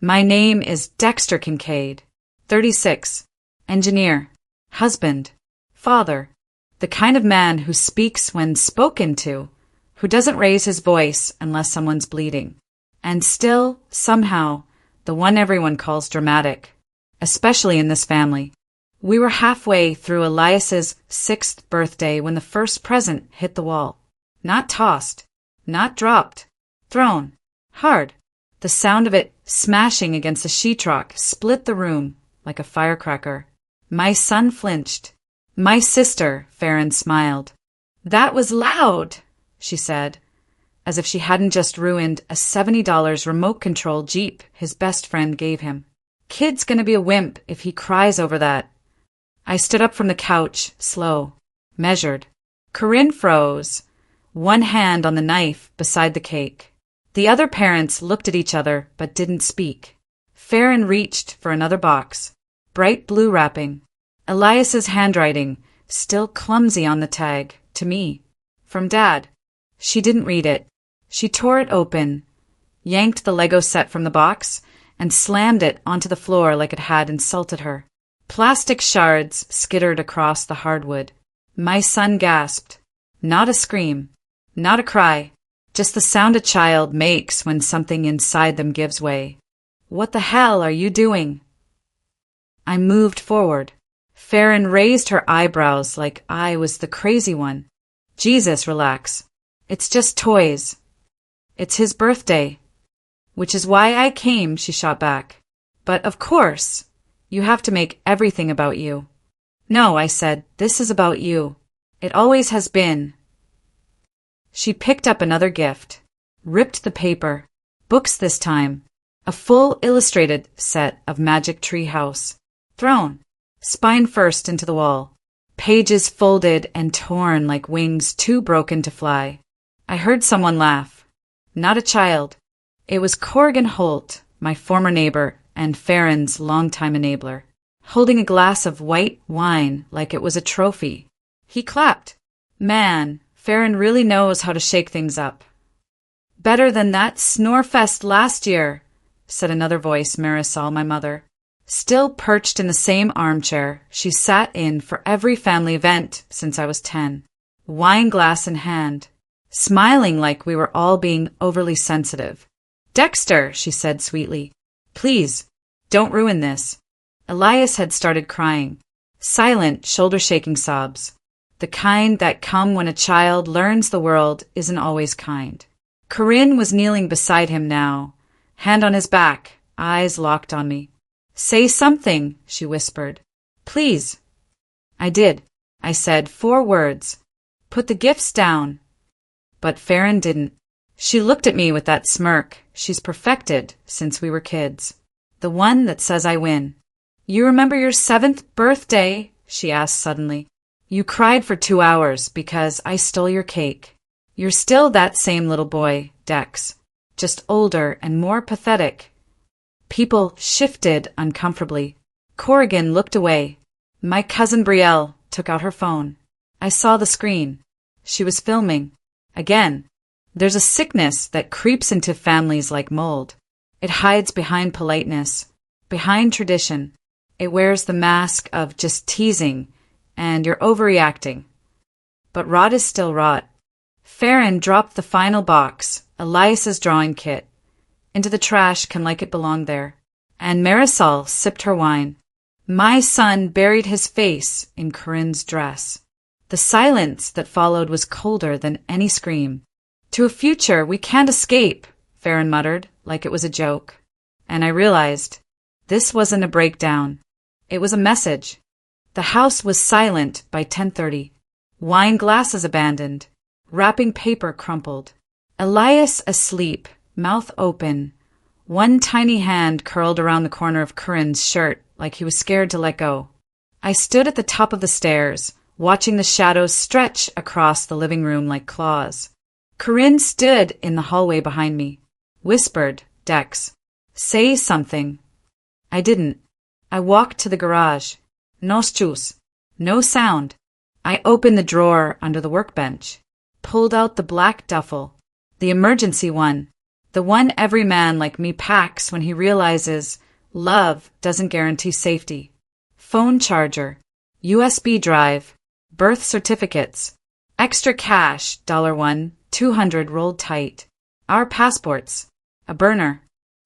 My name is Dexter Kincaid, 36, engineer, husband, father, the kind of man who speaks when spoken to, who doesn't raise his voice unless someone's bleeding, and still, somehow, the one everyone calls dramatic, especially in this family. We were halfway through Elias's 6th birthday when the first present hit the wall. Not tossed, not dropped, thrown, hard. The sound of it smashing against the sheetrock split the room like a firecracker. My son flinched. My sister, Farron, smiled. "That was loud," she said, as if she hadn't just ruined a $70 remote-control Jeep his best friend gave him. "Kid's gonna be a wimp if he cries over that." I stood up from the couch, slow, measured. Corinne froze, one hand on the knife beside the cake. The other parents looked at each other but didn't speak. Farron reached for another box, bright blue wrapping. Elias's handwriting, still clumsy on the tag, to me. From Dad. She didn't read it. She tore it open, yanked the Lego set from the box, and slammed it onto the floor like it had insulted her. Plastic shards skittered across the hardwood. My son gasped. Not a scream, not a cry, just the sound a child makes when something inside them gives way. "What the hell are you doing?" I moved forward. Farron raised her eyebrows like I was the crazy one. "Jesus, relax. It's just toys. It's his birthday." "Which is why I came," she shot back. "But of course, you have to make everything about you." "No," I said, "this is about you. It always has been." She picked up another gift, ripped the paper, books this time, a full illustrated set of Magic Tree House. Thrown, spine first into the wall, pages folded and torn like wings too broken to fly. I heard someone laugh. Not a child. It was Corrigan Holt, my former neighbor and Farron's longtime enabler, holding a glass of white wine like it was a trophy. He clapped. "Man, Farron really knows how to shake things up." "Better than that snorefest last year," said another voice, Marisol, my mother. Still perched in the same armchair she sat in for every family event since I was 10, wine glass in hand, smiling like we were all being overly sensitive. "Dexter," she said sweetly, "please, don't ruin this." Elias had started crying, silent, shoulder-shaking sobs. The kind that come when a child learns the world isn't always kind. Corinne was kneeling beside him now, hand on his back, eyes locked on me. "Say something," she whispered. "Please." I did. I said 4 words. "Put the gifts down." But Farron didn't. She looked at me with that smirk she's perfected since we were kids. The one that says I win. "You remember your 7th birthday?" she asked suddenly. "You cried for 2 hours because I stole your cake. You're still that same little boy, Dex, just older and more pathetic." People shifted uncomfortably. Corrigan looked away. My cousin Brielle took out her phone. I saw the screen. She was filming. Again. There's a sickness that creeps into families like mold. It hides behind politeness, behind tradition. It wears the mask of just teasing, and you're overreacting. But rot is still rot. Farron dropped the final box, Elias's drawing kit, into the trash can like it belonged there, and Marisol sipped her wine. My son buried his face in Corinne's dress. The silence that followed was colder than any scream. "To a future we can't escape," Farron muttered, like it was a joke. And I realized this wasn't a breakdown. It was a message. The house was silent by 10:30. Wine glasses abandoned. Wrapping paper crumpled. Elias asleep, mouth open. One tiny hand curled around the corner of Corinne's shirt like he was scared to let go. I stood at the top of the stairs, watching the shadows stretch across the living room like claws. Corinne stood in the hallway behind me, whispered, "Dex, say something." I didn't. I walked to the garage. No shoes. No sound. I opened the drawer under the workbench, pulled out the black duffel, the emergency one, The one every man like me packs when he realizes love doesn't guarantee safety. Phone charger, USB drive, birth certificates, extra cash, $1, $200 rolled tight, our passports, a burner.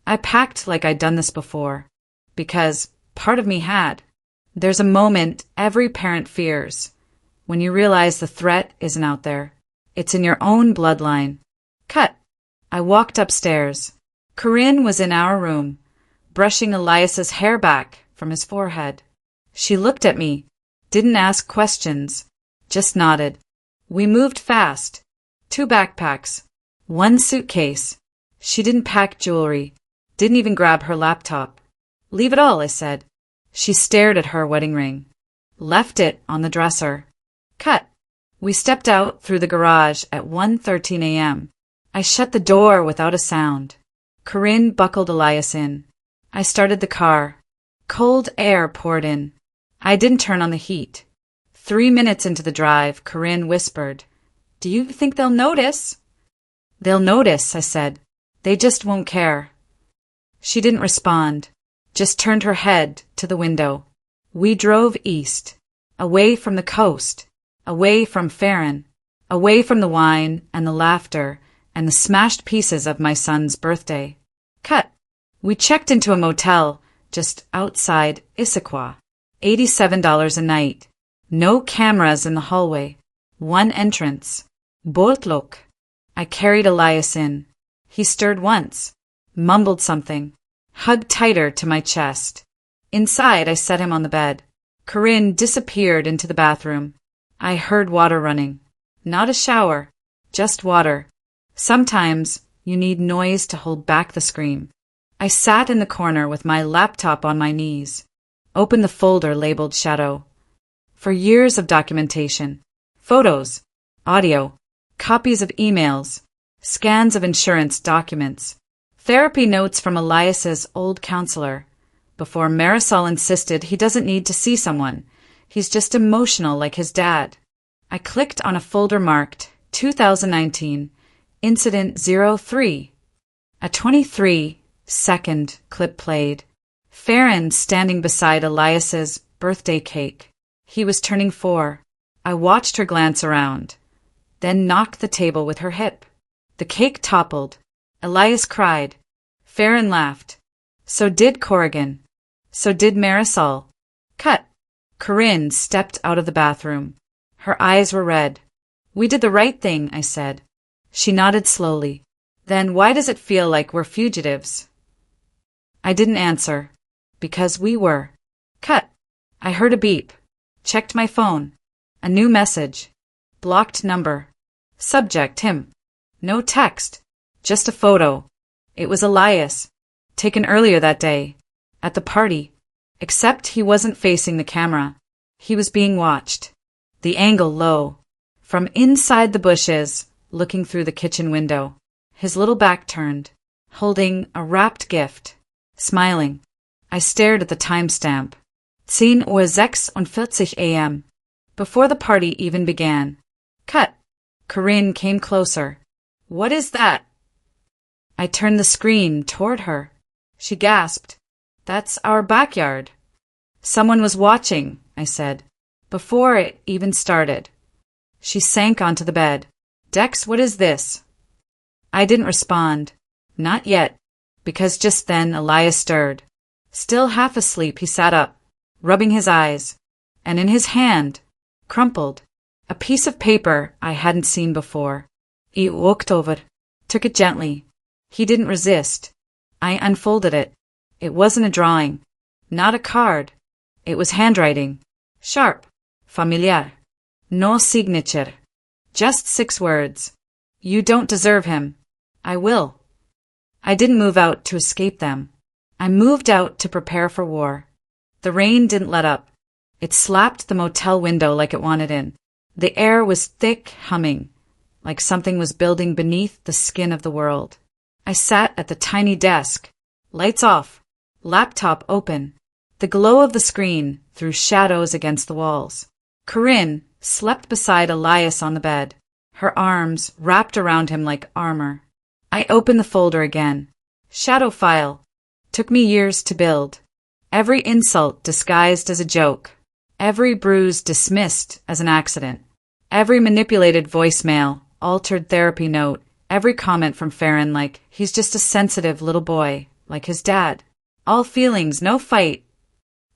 I packed like I'd done this before, because part of me had. There's a moment every parent fears, when you realize the threat isn't out there. It's in your own bloodline. Cut. I walked upstairs. Corinne was in our room, brushing Elias's hair back from his forehead. She looked at me, didn't ask questions, just nodded. We moved fast. 2 backpacks, 1 suitcase. She didn't pack jewelry, didn't even grab her laptop. Leave it all, I said. She stared at her wedding ring. Left it on the dresser. Cut. We stepped out through the garage at 1:13 a.m. I shut the door without a sound. Corinne buckled Elias in. I started the car. Cold air poured in. I didn't turn on the heat. 3 minutes into the drive, Corinne whispered, "Do you think they'll notice?" "They'll notice," I said. "They just won't care." She didn't respond, just turned her head to the window. We drove east, away from the coast, away from Farron, away from the wine and the laughter and the smashed pieces of my son's birthday. Cut. We checked into a motel just outside Issaquah. $87 a night. No cameras in the hallway. 1 entrance. Botlok. I carried Elias in. He stirred once, mumbled something, hugged tighter to my chest. Inside, I set him on the bed. Corinne disappeared into the bathroom. I heard water running. Not a shower, just water. Sometimes you need noise to hold back the scream. I sat in the corner with my laptop on my knees. Opened the folder labeled Shadow. For years of documentation, photos, audio, copies of emails, scans of insurance documents, therapy notes from Elias's old counselor, before Marisol insisted he doesn't need to see someone. He's just emotional like his dad. I clicked on a folder marked 2019, Incident 03. A 23-second clip played. Farron standing beside Elias's birthday cake. He was turning 4. I watched her glance around, then knocked the table with her hip. The cake toppled. Elias cried. Farron laughed. So did Corrigan. So did Marisol. Cut. Corinne stepped out of the bathroom. Her eyes were red. We did the right thing, I said. She nodded slowly. Then why does it feel like we're fugitives? I didn't answer. Because we were. Cut. I heard a beep. Checked my phone. A new message. Blocked number. Subject him. No text. Just a photo. It was Elias. Taken earlier that day. At the party. Except he wasn't facing the camera. He was being watched. The angle low. From inside the bushes, looking through the kitchen window. His little back turned. Holding a wrapped gift. Smiling. I stared at the timestamp. 10:46 a.m. Before the party even began. Cut. Corinne came closer. What is that? I turned the screen toward her. She gasped. That's our backyard. Someone was watching, I said, before it even started. She sank onto the bed. Dex, what is this? I didn't respond. Not yet, because just then Elias stirred. Still half asleep, he sat up, rubbing his eyes, and in his hand, crumpled, a piece of paper I hadn't seen before. He walked over, took it gently. He didn't resist. I unfolded it. It wasn't a drawing, not a card. It was handwriting, sharp, familiar, no signature, just 6 words. You don't deserve him. I will. I didn't move out to escape them. I moved out to prepare for war. The rain didn't let up. It slapped the motel window like it wanted in. The air was thick, humming, like something was building beneath the skin of the world. I sat at the tiny desk, lights off, laptop open. The glow of the screen threw shadows against the walls. Corinne slept beside Elias on the bed, her arms wrapped around him like armor. I opened the folder again. Shadow file. Took me years to build. Every insult disguised as a joke. Every bruise dismissed as an accident. Every manipulated voicemail, altered therapy note. Every comment from Farron like, he's just a sensitive little boy, like his dad. All feelings, no fight.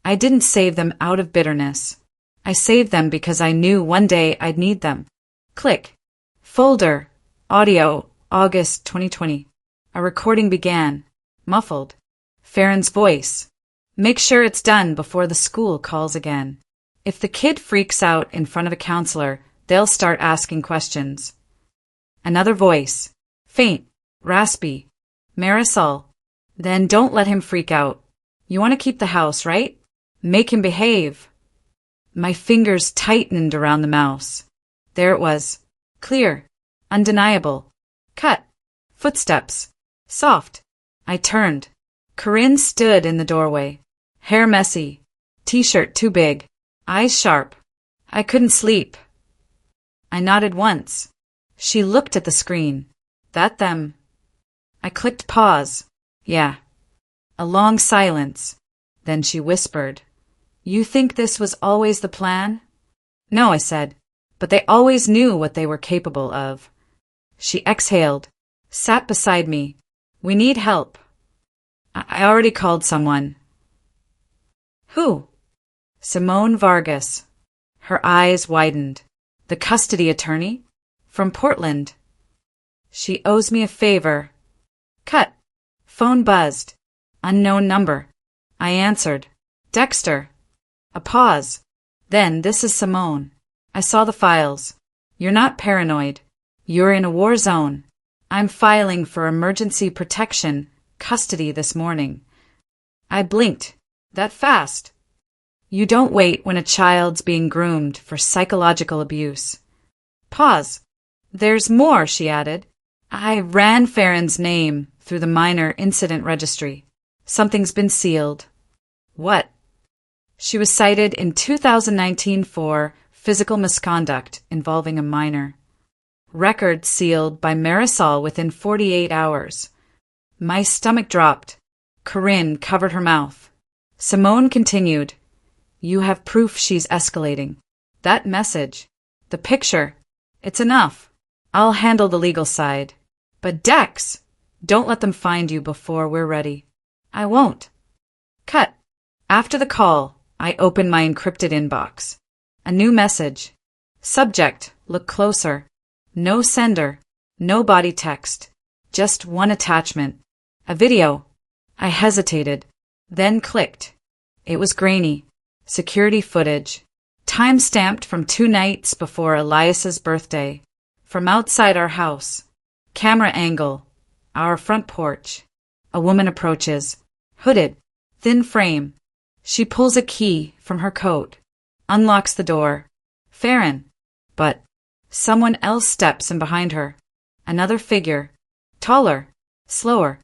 I didn't save them out of bitterness. I saved them because I knew one day I'd need them. Click. Folder. Audio. August 2020. A recording began. Muffled. Farron's voice. Make sure it's done before the school calls again. If the kid freaks out in front of a counselor, they'll start asking questions. Another voice. Faint. Raspy. Marisol. Then don't let him freak out. You want to keep the house, right? Make him behave. My fingers tightened around the mouse. There it was. Clear. Undeniable. Cut. Footsteps. Soft. I turned. Corinne stood in the doorway. Hair messy. T-shirt too big. Eyes sharp. I couldn't sleep. I nodded once. She looked at the screen. That them. I clicked pause. Yeah. A long silence. Then she whispered. You think this was always the plan? No, I said, but they always knew what they were capable of. She exhaled, sat beside me. We need help. I already called someone. Who? Simone Vargas. Her eyes widened. The custody attorney? From Portland. She owes me a favor. Cut. Phone buzzed. Unknown number. I answered. Dexter. A pause. Then, this is Simone. I saw the files. You're not paranoid. You're in a war zone. I'm filing for emergency protection, custody this morning. I blinked. That fast? You don't wait when a child's being groomed for psychological abuse. Pause. There's more, she added. I ran Farron's name through the minor incident registry. Something's been sealed. What? She was cited in 2019 for physical misconduct involving a minor. Record sealed by Marisol within 48 hours. My stomach dropped. Corinne covered her mouth. Simone continued. You have proof she's escalating. That message. The picture. It's enough. I'll handle the legal side. But Dex, don't let them find you before we're ready. I won't. Cut. After the call, I opened my encrypted inbox. A new message. Subject, look closer. No sender. No body text. Just one attachment. A video. I hesitated, then clicked. It was grainy. Security footage. Time-stamped from 2 nights before Elias's birthday. From outside our house. Camera angle. Our front porch. A woman approaches. Hooded. Thin frame. She pulls a key from her coat. Unlocks the door. Farron. But someone else steps in behind her. Another figure. Taller. Slower.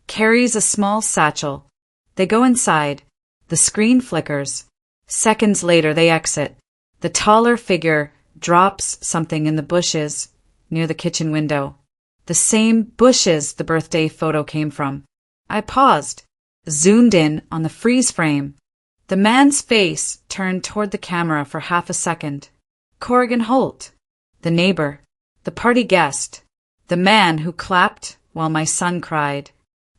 Carries a small satchel. They go inside. The screen flickers. Seconds later they exit. The taller figure drops something in the bushes near the kitchen window. The same bushes the birthday photo came from. I paused, zoomed in on the freeze frame. The man's face turned toward the camera for half a second. Corrigan Holt, the neighbor, the party guest, the man who clapped while my son cried.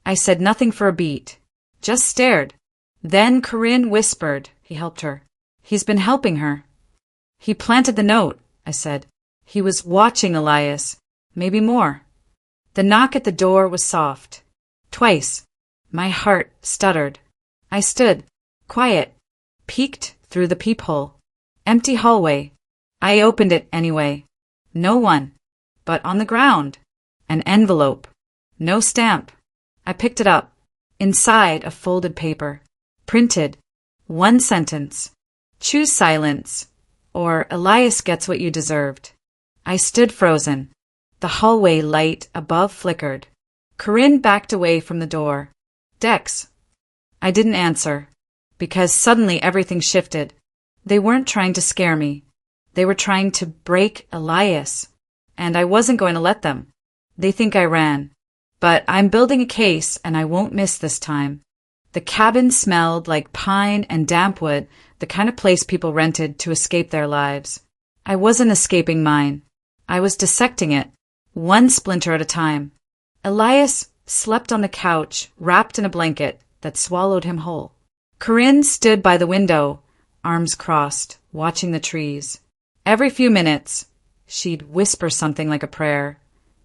I said nothing for a beat, just stared. Then Corinne whispered he helped her. He's been helping her. He planted the note, I said. He was watching Elias, maybe more. The knock at the door was soft. Twice. My heart stuttered. I stood, quiet, peeked through the peephole. Empty hallway. I opened it anyway. No one. But on the ground. An envelope. No stamp. I picked it up. Inside a folded paper. Printed. One sentence. Choose silence, or Elias gets what you deserved. I stood frozen. The hallway light above flickered. Corinne backed away from the door. Dex. I didn't answer, because suddenly everything shifted. They weren't trying to scare me. They were trying to break Elias, and I wasn't going to let them. They think I ran. But I'm building a case and I won't miss this time. The cabin smelled like pine and damp wood, the kind of place people rented to escape their lives. I wasn't escaping mine. I was dissecting it, one splinter at a time. Elias slept on the couch, wrapped in a blanket that swallowed him whole. Corinne stood by the window, arms crossed, watching the trees. Every few minutes, she'd whisper something like a prayer,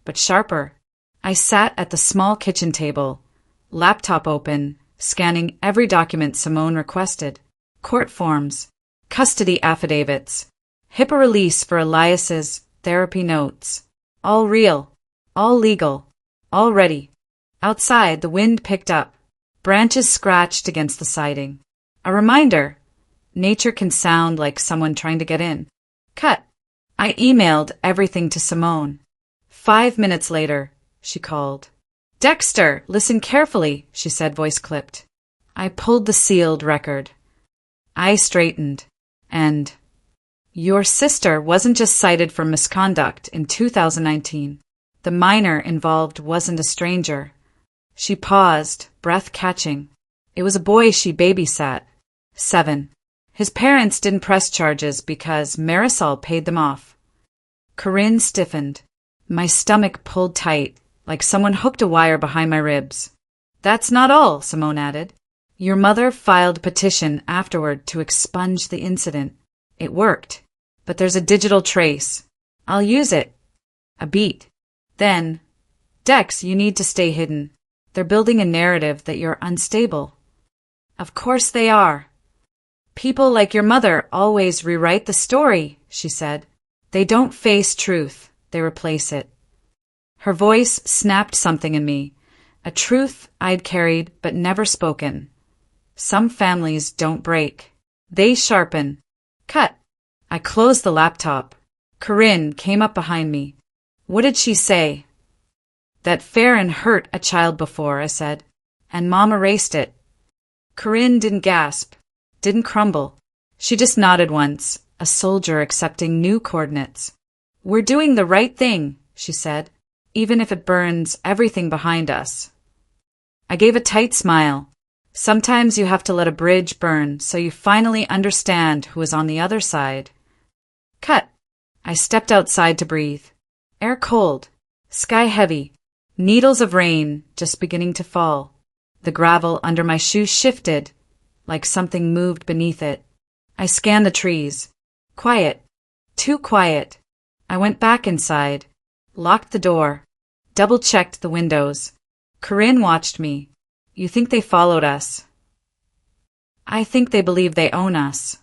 but sharper. I sat at the small kitchen table, laptop open, scanning every document Simone requested. Court forms, custody affidavits, HIPAA release for Elias's therapy notes. All real, all legal, all ready. Outside, the wind picked up. Branches scratched against the siding. A reminder. Nature can sound like someone trying to get in. Cut. I emailed everything to Simone. 5 minutes later, she called. Dexter, listen carefully, she said, voice clipped. I pulled the sealed record. I straightened. And your sister wasn't just cited for misconduct in 2019. The minor involved wasn't a stranger. She paused, breath catching. It was a boy she babysat. 7. His parents didn't press charges because Marisol paid them off. Corinne stiffened. My stomach pulled tight, like someone hooked a wire behind my ribs. That's not all, Simone added. Your mother filed a petition afterward to expunge the incident. It worked. But there's a digital trace. I'll use it. A beat. Then, Dex, you need to stay hidden. They're building a narrative that you're unstable. Of course they are. People like your mother always rewrite the story, she said. They don't face truth. They replace it. Her voice snapped something in me, a truth I'd carried but never spoken. Some families don't break. They sharpen. Cut. I closed the laptop. Corinne came up behind me. What did she say? That Farron hurt a child before, I said, and Mom erased it. Corinne didn't gasp, didn't crumble. She just nodded once, a soldier accepting new coordinates. We're doing the right thing, she said, even if it burns everything behind us. I gave a tight smile. Sometimes you have to let a bridge burn so you finally understand who is on the other side. Cut. I stepped outside to breathe. Air cold, sky heavy, needles of rain just beginning to fall. The gravel under my shoes shifted, like something moved beneath it. I scanned the trees. Quiet. Too quiet. I went back inside, locked the door, double-checked the windows. Corinne watched me. You think they followed us? I think they believe they own us.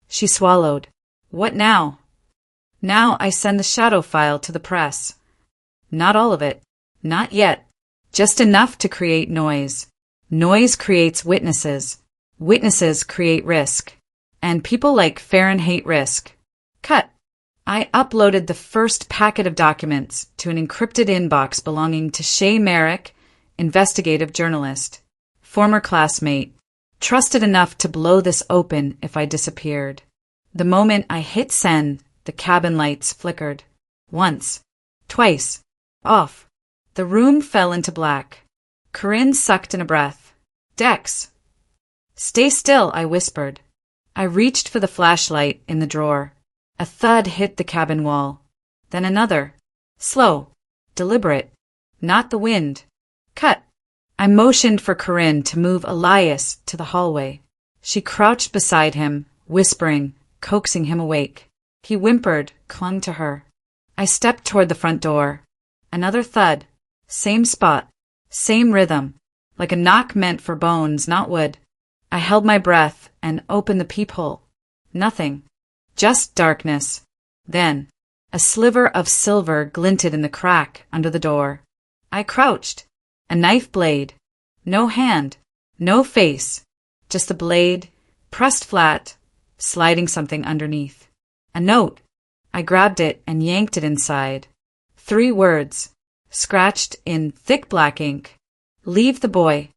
She swallowed. What now? Now I send the shadow file to the press. Not all of it. Not yet. Just enough to create noise. Noise creates witnesses. Witnesses create risk. And people like Farron hate risk. Cut. I uploaded the first packet of documents to an encrypted inbox belonging to Shay Merrick, investigative journalist, former classmate, trusted enough to blow this open if I disappeared. The moment I hit send, the cabin lights flickered. Once. Twice. Off. The room fell into black. Corinne sucked in a breath. Dex. Stay still, I whispered. I reached for the flashlight in the drawer. A thud hit the cabin wall. Then another. Slow. Deliberate. Not the wind. Cut. I motioned for Corinne to move Elias to the hallway. She crouched beside him, whispering, coaxing him awake. He whimpered, clung to her. I stepped toward the front door. Another thud. Same spot. Same rhythm. Like a knock meant for bones, not wood. I held my breath and opened the peephole. Nothing. Just darkness. Then, a sliver of silver glinted in the crack under the door. I crouched. A knife blade. No hand. No face. Just the blade, pressed flat, sliding something underneath. A note. I grabbed it and yanked it inside. 3 words, scratched in thick black ink. Leave the boy.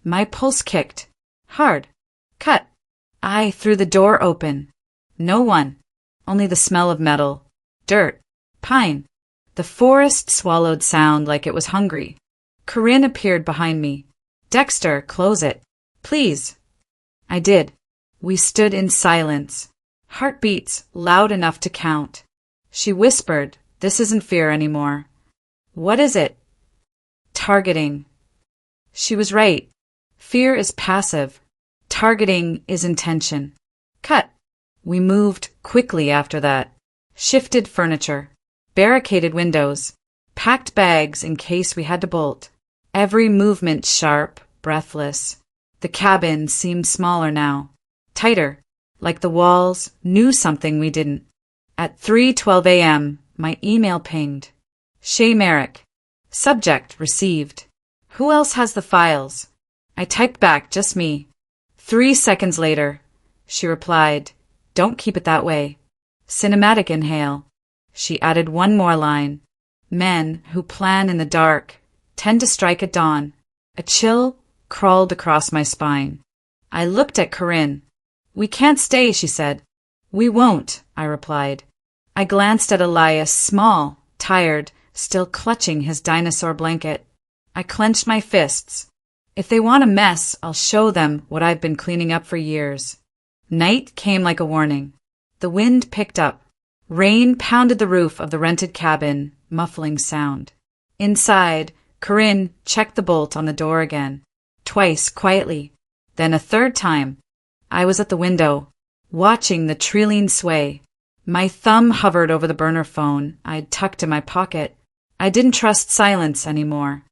My pulse kicked. Hard. Cut. I threw the door open. No one. Only the smell of metal, dirt, pine. The forest swallowed sound like it was hungry. Corinne appeared behind me. Dexter, close it. Please. I did. We stood in silence. Heartbeats loud enough to count. She whispered, "This isn't fear anymore." "What is it?" "Targeting." She was right. Fear is passive. Targeting is intention. Cut. We moved quickly after that. Shifted furniture. Barricaded windows. Packed bags in case we had to bolt. Every movement sharp, breathless. The cabin seemed smaller now. Tighter. Like the walls knew something we didn't. At 3:12 a.m., my email pinged. Shay Merrick. Subject received. Who else has the files? I typed back, just me. 3 seconds later, she replied, "Don't keep it that way." Cinematic inhale. She added one more line. Men who plan in the dark tend to strike at dawn. A chill crawled across my spine. I looked at Corinne. "We can't stay," she said. "We won't," I replied. I glanced at Elias, small, tired, still clutching his dinosaur blanket. I clenched my fists. If they want a mess, I'll show them what I've been cleaning up for years. Night came like a warning. The wind picked up. Rain pounded the roof of the rented cabin, muffling sound. Inside, Corinne checked the bolt on the door again. Twice, quietly. Then a third time. I was at the window, watching the Trilene sway. My thumb hovered over the burner phone I'd tucked in my pocket. I didn't trust silence anymore.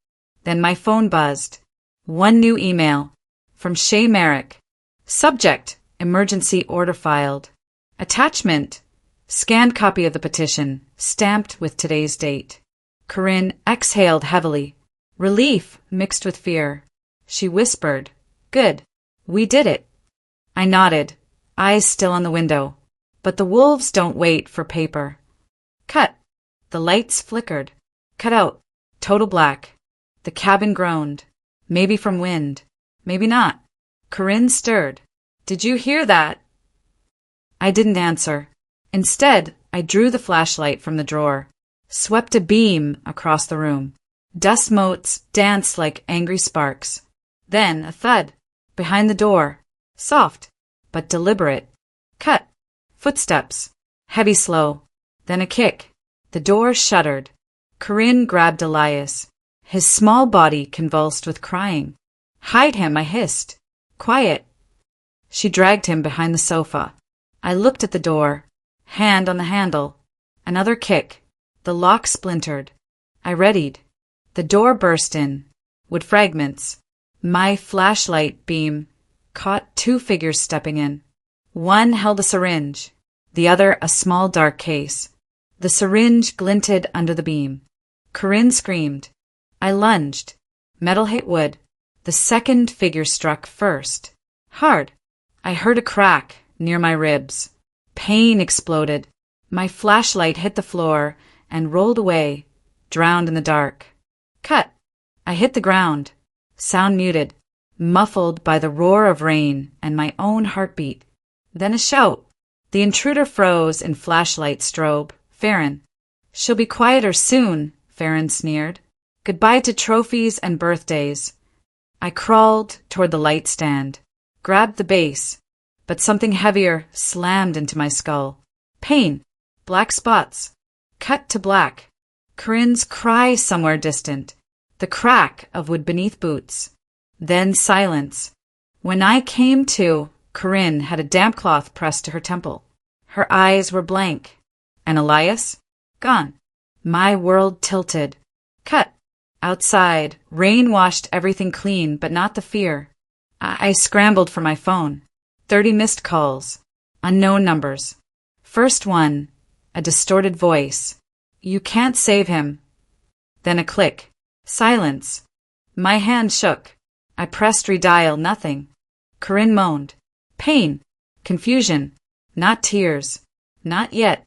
Then my phone buzzed. One new email. From Shay Merrick. Subject, emergency order filed. Attachment, scanned copy of the petition, stamped with today's date. Corinne exhaled heavily. Relief mixed with fear. She whispered, "Good. We did it." I nodded, eyes still on the window. But the wolves don't wait for paper. Cut. The lights flickered. Cut out. Total black. The cabin groaned. Maybe from wind. Maybe not. Corinne stirred. "Did you hear that?" I didn't answer. Instead, I drew the flashlight from the drawer, swept a beam across the room. Dust motes danced like angry sparks. Then a thud. Behind the door. Soft, but deliberate. Cut. Footsteps. Heavy, slow. Then a kick. The door shuddered. Corinne grabbed Elias. His small body convulsed with crying. "Hide him," I hissed. "Quiet." She dragged him behind the sofa. I looked at the door. Hand on the handle. Another kick. The lock splintered. I readied. The door burst in. Wood fragments. My flashlight beam caught two figures stepping in. One held a syringe. The other a small dark case. The syringe glinted under the beam. Corinne screamed. I lunged. Metal hit wood. The second figure struck first. Hard. I heard a crack near my ribs. Pain exploded. My flashlight hit the floor and rolled away, drowned in the dark. Cut. I hit the ground. Sound muted, muffled by the roar of rain and my own heartbeat. Then a shout. The intruder froze in flashlight strobe. Farron. "She'll be quieter soon," Farron sneered. "Goodbye to trophies and birthdays." I crawled toward the light stand, grabbed the base, but something heavier slammed into my skull. Pain. Black spots. Cut to black. Corinne's cry somewhere distant. The crack of wood beneath boots. Then silence. When I came to, Corinne had a damp cloth pressed to her temple. Her eyes were blank. And Elias? Gone. My world tilted. Cut. Outside, rain washed everything clean, but not the fear. I scrambled for my phone. 30 missed calls. Unknown numbers. First one, a distorted voice. "You can't save him." Then a click. Silence. My hand shook. I pressed redial, nothing. Corinne moaned. Pain. Confusion. Not tears. Not yet.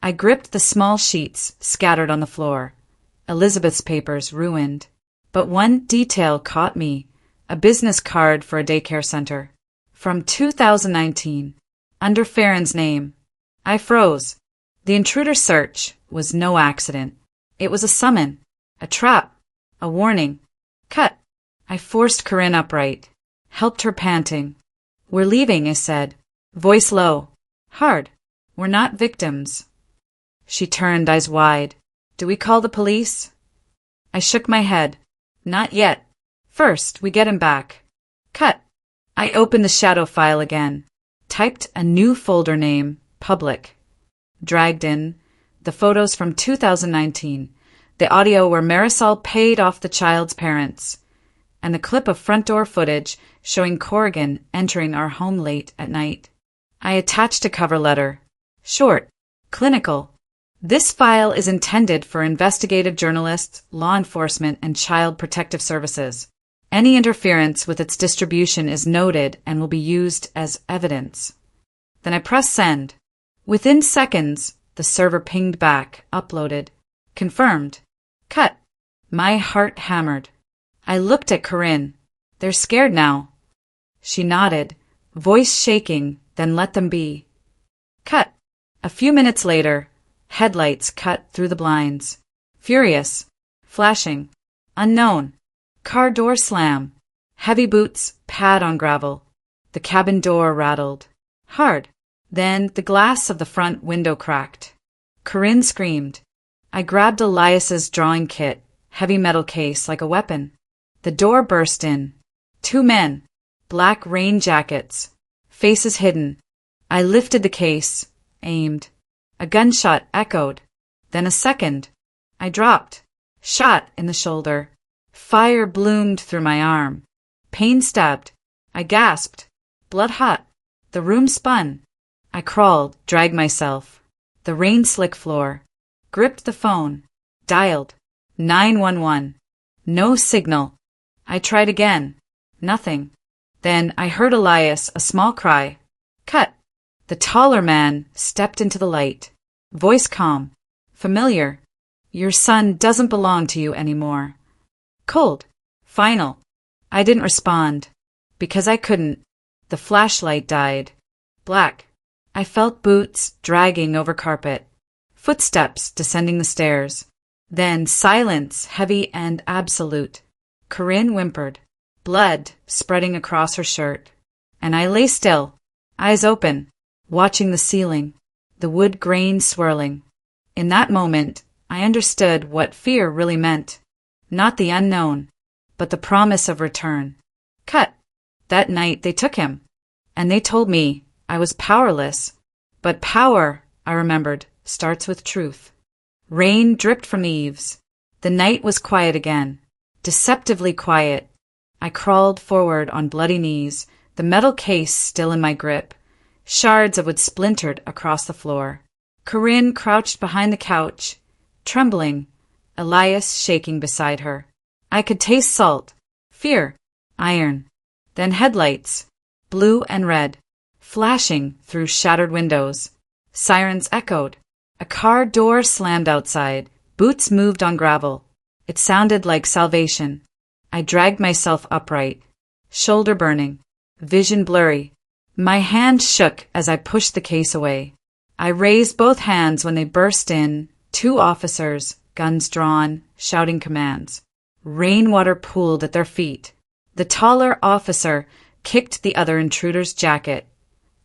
I gripped the small sheets scattered on the floor. Elizabeth's papers ruined. But one detail caught me. A business card for a daycare center. From 2019. Under Farron's name. I froze. The intruder search was no accident. It was a summon. A trap. A warning. Cut. I forced Corinne upright, helped her panting. We're leaving, I said, voice low, hard. We're not victims. She turned, eyes wide. Do we call the police? I shook my head. Not yet. First, we get him back. Cut. I opened the shadow file again, typed a new folder name, public. Dragged in the photos from 2019, the audio where Marisol paid off the child's parents, and the clip of front door footage showing Corrigan entering our home late at night. I attached a cover letter. Short, clinical. This file is intended for investigative journalists, law enforcement, and child protective services. Any interference with its distribution is noted and will be used as evidence. Then I pressed send. Within seconds, the server pinged back, uploaded. Confirmed. Cut. My heart hammered. I looked at Corinne. They're scared now. She nodded, voice shaking, then let them be. Cut. A few minutes later, headlights cut through the blinds. Furious. Flashing. Unknown. Car door slam. Heavy boots pad on gravel. The cabin door rattled. Hard. Then the glass of the front window cracked. Corinne screamed. I grabbed Elias's drawing kit, heavy metal case like a weapon. The door burst in. 2 men. Black rain jackets. Faces hidden. I lifted the case. Aimed. A gunshot echoed. Then a second. I dropped. Shot in the shoulder. Fire bloomed through my arm. Pain stabbed. I gasped. Blood hot. The room spun. I crawled, dragged myself. The rain-slick floor. Gripped the phone. Dialed. 911. No signal. I tried again. Nothing. Then I heard Elias, a small cry. Cut. The taller man stepped into the light. Voice calm. Familiar. Your son doesn't belong to you anymore. Cold. Final. I didn't respond. Because I couldn't. The flashlight died. Black. I felt boots dragging over carpet. Footsteps descending the stairs. Then silence, heavy and absolute. Corinne whimpered. Blood spreading across her shirt. And I lay still, eyes open, watching the ceiling, the wood grain swirling. In that moment, I understood what fear really meant. Not the unknown, but the promise of return. Cut. That night they took him, and they told me I was powerless. But power, I remembered, starts with truth. Rain dripped from the eaves. The night was quiet again, deceptively quiet. I crawled forward on bloody knees, the metal case still in my grip. Shards of wood splintered across the floor. Corinne crouched behind the couch, trembling, Elias shaking beside her. I could taste salt, fear, iron. Then headlights, blue and red, flashing through shattered windows. Sirens echoed. A car door slammed outside. Boots moved on gravel. It sounded like salvation. I dragged myself upright, shoulder burning, vision blurry. My hand shook as I pushed the case away. I raised both hands when they burst in, 2 officers, guns drawn, shouting commands. Rainwater pooled at their feet. The taller officer kicked the other intruder's jacket.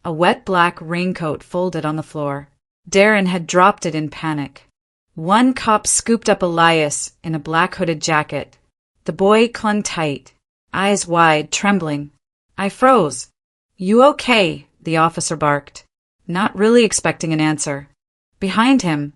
A wet black raincoat folded on the floor. Darren had dropped it in panic. One cop scooped up Elias in a black hooded jacket. The boy clung tight, eyes wide, trembling. I froze. You okay? The officer barked, not really expecting an answer. Behind him,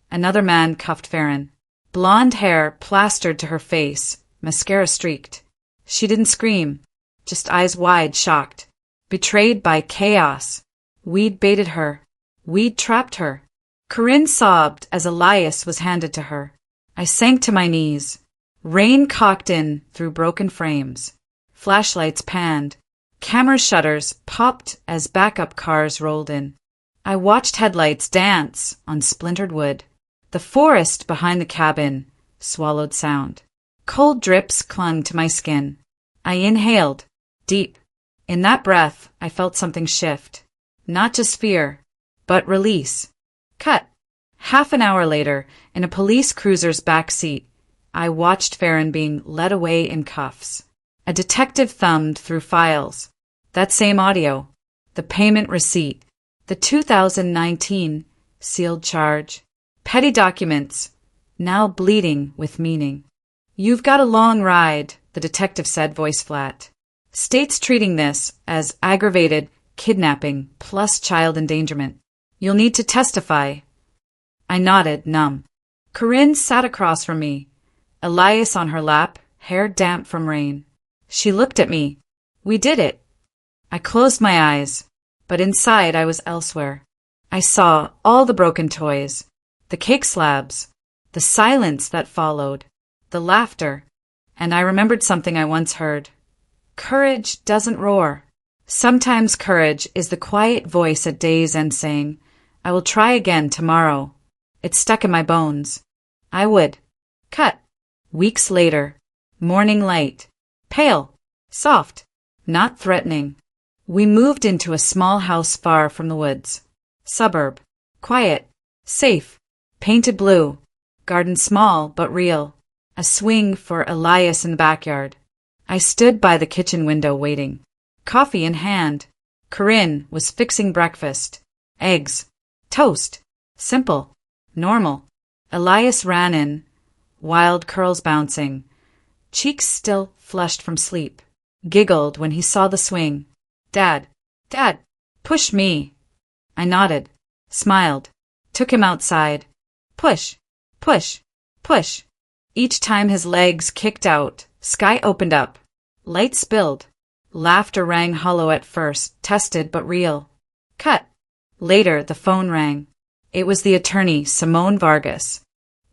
another man cuffed Farron. Blonde hair plastered to her face, mascara streaked. She didn't scream, just eyes wide, shocked. Betrayed by chaos. We'd baited her. We'd trapped her. Corinne sobbed as Elias was handed to her. I sank to my knees. Rain cocked in through broken frames. Flashlights panned. Camera shutters popped as backup cars rolled in. I watched headlights dance on splintered wood. The forest behind the cabin swallowed sound. Cold drips clung to my skin. I inhaled, deep. In that breath, I felt something shift. Not just fear, but release. Cut. Half an hour later, in a police cruiser's back seat, I watched Farron being led away in cuffs. A detective thumbed through files. That same audio. The payment receipt. The 2019 sealed charge. Petty documents. Now bleeding with meaning. You've got a long ride, the detective said, voice flat. State's treating this as aggravated kidnapping plus child endangerment. You'll need to testify. I nodded, numb. Corinne sat across from me, Elias on her lap, hair damp from rain. She looked at me. We did it. I closed my eyes, but inside I was elsewhere. I saw all the broken toys, the cake slabs, the silence that followed, the laughter, and I remembered something I once heard. Courage doesn't roar. Sometimes courage is the quiet voice at day's end saying, I will try again tomorrow. It stuck in my bones. I would. Cut. Weeks later. Morning light. Pale. Soft. Not threatening. We moved into a small house far from the woods. Suburb. Quiet. Safe. Painted blue. Garden small but real. A swing for Elias in the backyard. I stood by the kitchen window waiting. Coffee in hand. Corinne was fixing breakfast. Eggs. Toast. Simple. Normal. Elias ran in, wild curls bouncing, cheeks still flushed from sleep. Giggled when he saw the swing. Dad. Dad. Push me. I nodded. Smiled. Took him outside. Push. Push. Push. Each time his legs kicked out, sky opened up. Light spilled. Laughter rang hollow at first, tested but real. Cut. Later, the phone rang. It was the attorney, Simone Vargas.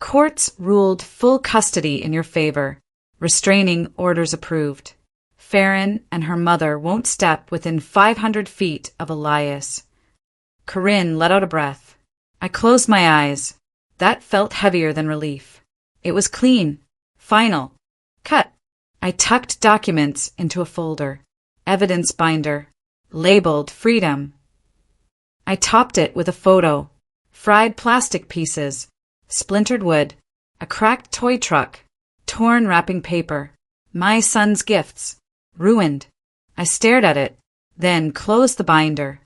Courts ruled full custody in your favor. Restraining orders approved. Farron and her mother won't step within 500 feet of Elias. Corinne let out a breath. I closed my eyes. That felt heavier than relief. It was clean. Final. Cut. I tucked documents into a folder. Evidence binder. Labeled Freedom. I topped it with a photo. Fried plastic pieces. Splintered wood. A cracked toy truck. Torn wrapping paper. My son's gifts. Ruined. I stared at it, then closed the binder.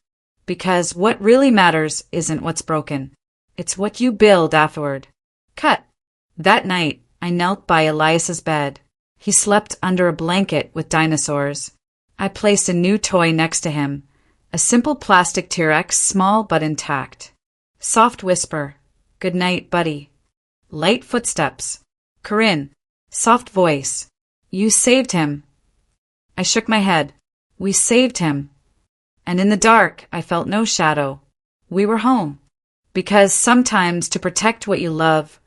Because what really matters isn't what's broken. It's what you build afterward. Cut. That night, I knelt by Elias's bed. He slept under a blanket with dinosaurs. I placed a new toy next to him. A simple plastic T-Rex, small but intact. Soft whisper. Good night, buddy. Light footsteps. Corinne. Soft voice. You saved him. I shook my head. We saved him. And in the dark, I felt no shadow. We were home. Because sometimes to protect what you love,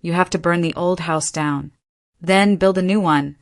you have to burn the old house down. Then build a new one.